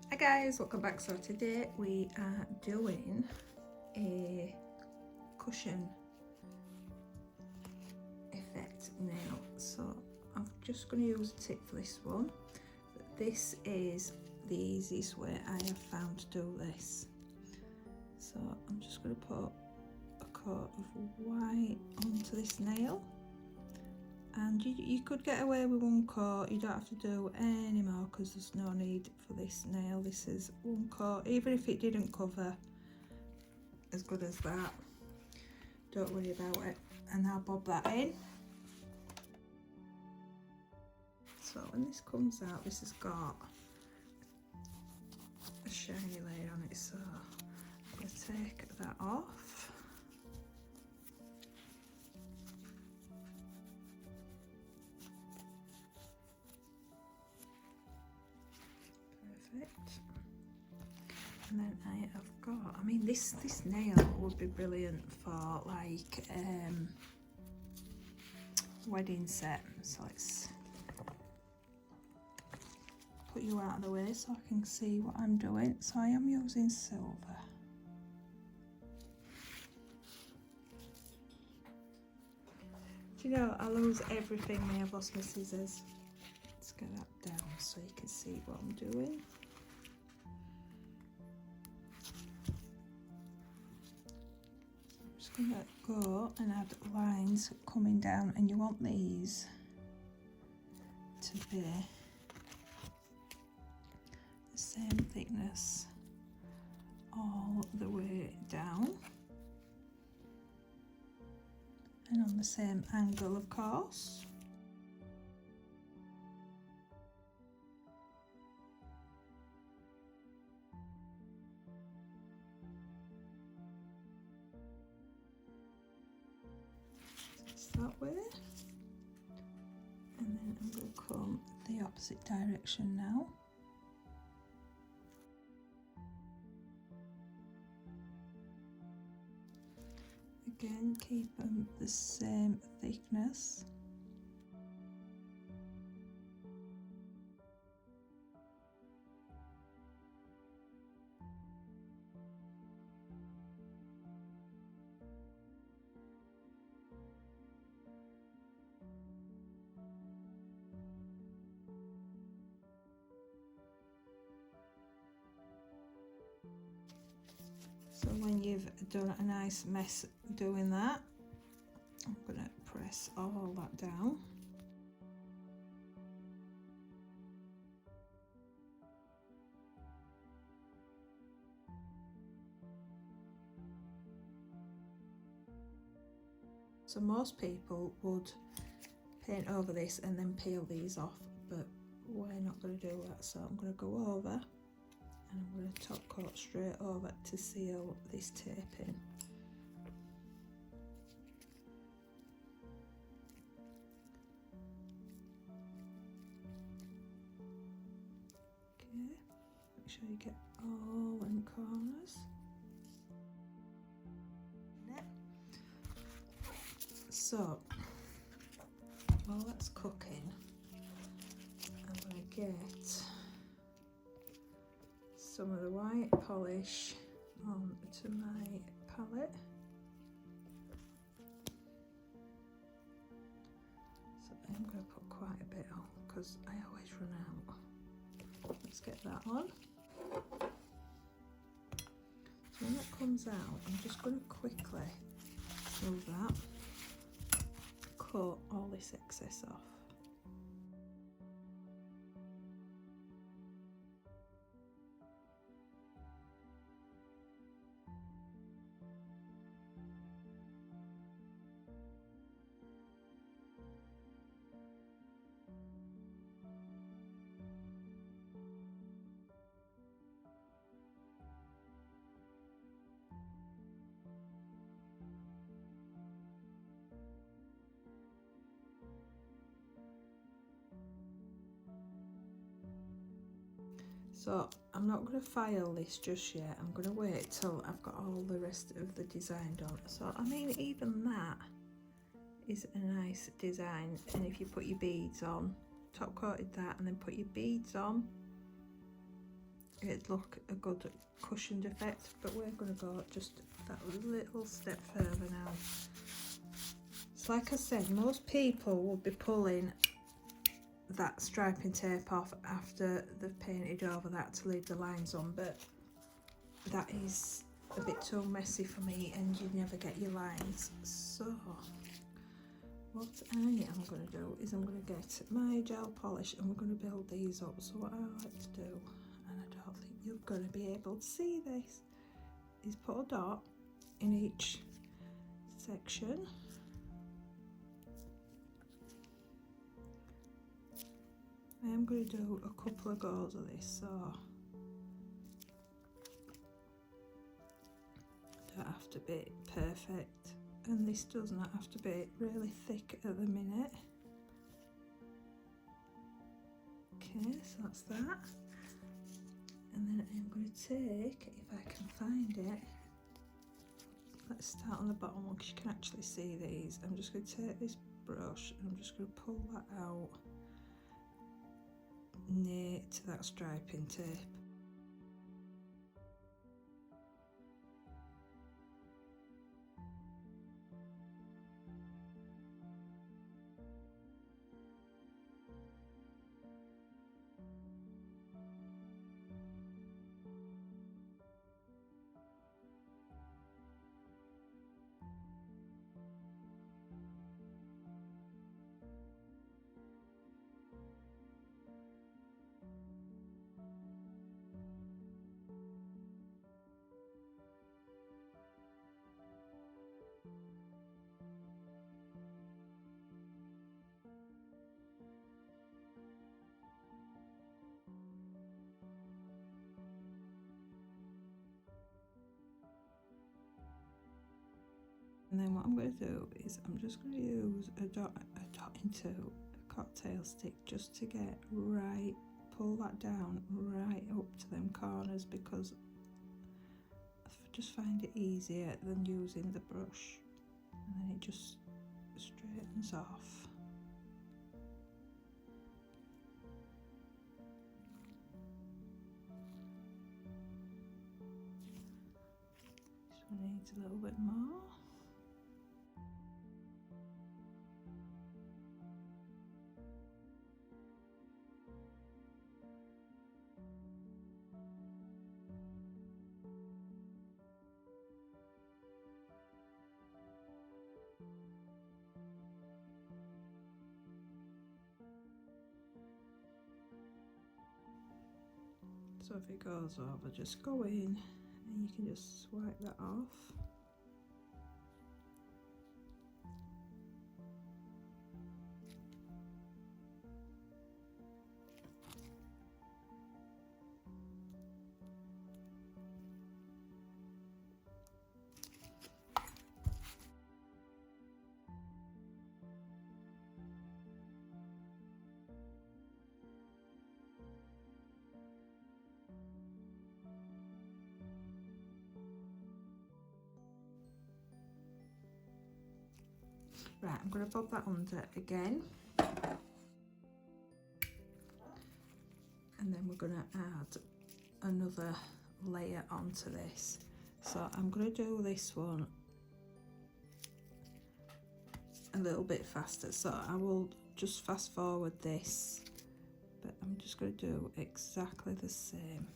Hi guys, welcome back. So today we are doing a cushion effect nail. So I'm just going to use a tip for this one. This is the easiest way I have found to do this. So I'm just going to put a coat of white onto this nail. And you could get away with one coat, you don't have to do any more because there's no need for this nail. This is one coat, even if it didn't cover as good as that, don't worry about it. And I'll bob that in. So when this comes out, this has got a shiny layer on it, so I'm going to take that off. Perfect. And then I have got, I mean this nail would be brilliant for like wedding set. So let's put you out of the way so I can see what I'm doing. So I am using silver. Do you know, I lose everything when I've lost my scissors. Let's get that down so you can see what I'm doing. I'm going to go and add lines coming down, and you want these to be the same thickness all the way down and on the same angle, of course. That way, and then I'm going to come the opposite direction now. Again, keep them the same thickness. So when you've done a nice mess doing that, I'm going to press all that down. So most people would paint over this and then peel these off, but we're not going to do that. So I'm going to go over and I'm going to top coat straight over to seal this tape in. Okay, make sure you get all in corners. So while that's cooking, I'm going to get some of the white polish onto my palette. So I'm going to put quite a bit on because I always run out. Let's get that on. So when that comes out, I'm just going to quickly smooth that, cut all this excess off. So I'm not going to file this just yet. I'm going to wait till I've got all the rest of the design done. So I mean, even that is a nice design. And if you put your beads on, top coated that and then put your beads on, it'd look a good cushioned effect, but we're going to go just that little step further now. So like I said, most people will be pulling that striping tape off after they've painted over that to leave the lines on, but that is a bit too messy for me and you never get your lines. So what I am going to do is I'm going to get my gel polish and we're going to build these up. So what I like to do, and I don't think you're going to be able to see this, is put a dot in each section. I am going to do a couple of goes of this, so don't have to be perfect, and this does not have to be really thick at the minute. Okay, so that's that. And then I'm going to take, if I can find it, let's start on the bottom one because you can actually see these. I'm just going to take this brush and I'm just going to pull that out near to that striping tape. And then what I'm going to do is I'm just going to use a dot into a cocktail stick just to get right, pull that down right up to them corners, because I just find it easier than using the brush, and then it just straightens off. This one needs a little bit more. So if it goes over, just go in and you can just swipe that off. Right, I'm going to bob that under again, and then we're going to add another layer onto this. So I'm going to do this one a little bit faster, so I will just fast forward this, but I'm just going to do exactly the same.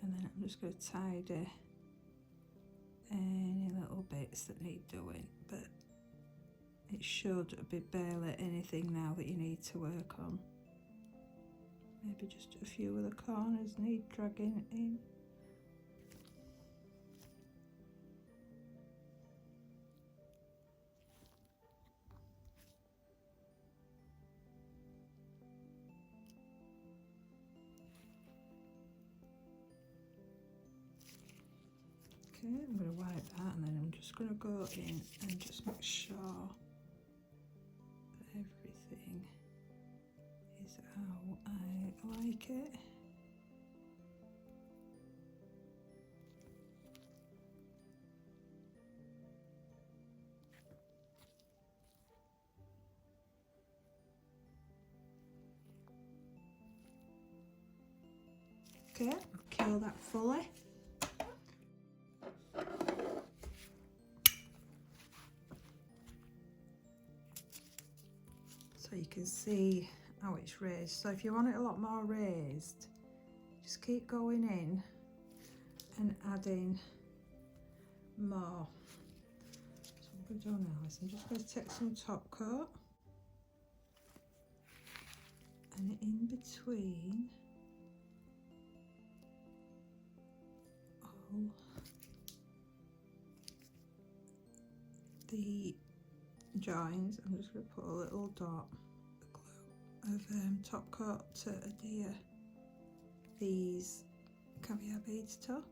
And then I'm just going to tidy any little bits that need doing, but it should be barely anything now that you need to work on. Maybe just a few of the corners need dragging in. Okay, I'm going to wipe that, and then I'm just going to go in and just make sure that everything is how I like it. Okay, I'll kill that fully. So you can see how it's raised. So if you want it a lot more raised, just keep going in and adding more. So what I'm going to do now is I'm just going to take some top coat, and in between all the joins, I'm just going to put a little dot of top coat to adhere these caviar beads to.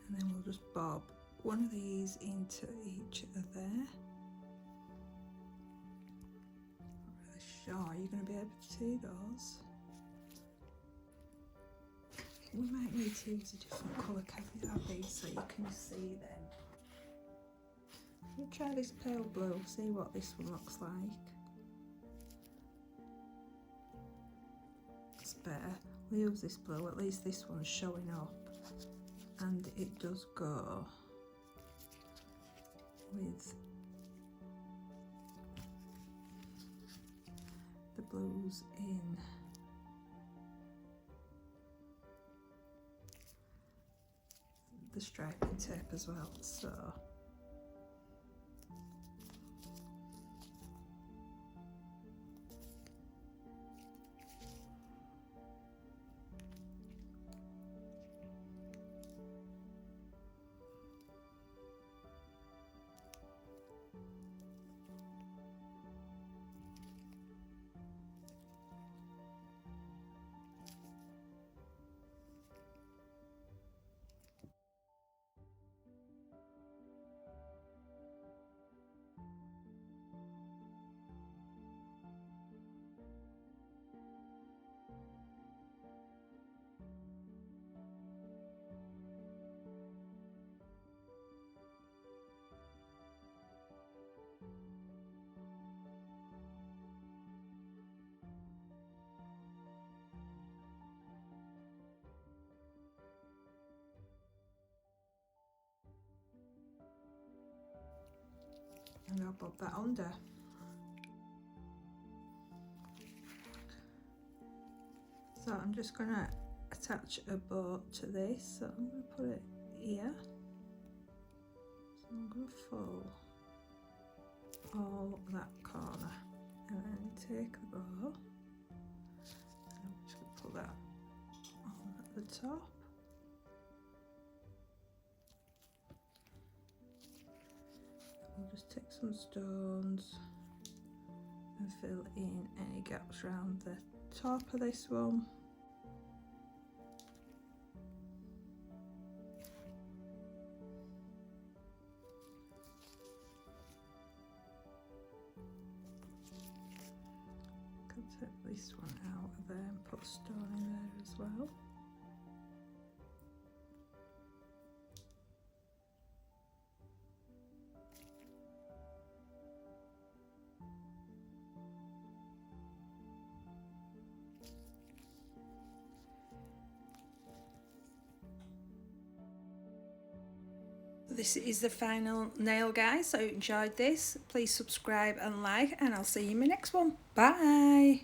And then we'll just bob one of these into each of there. Not really sure you're going to be able to see those. I think we might need to use a different colour caviar bead so you can see them. We'll try this pale blue, see what this one looks like. It's better. We'll use this blue, at least this one's showing up. And it does go with the blues in the striping tape as well, so and I'll bob that under. So I'm just going to attach a bow to this, so I'm going to put it here. So I'm going to fold all that corner and then take the bow, and I'm just going to put that on at the top. We'll just take some stones and fill in any gaps around the top of this one. Can take this one out of there and put a stone in there as well. This is the final nail, guys. So if you enjoyed this, please subscribe and like, and I'll see you in my next one. Bye.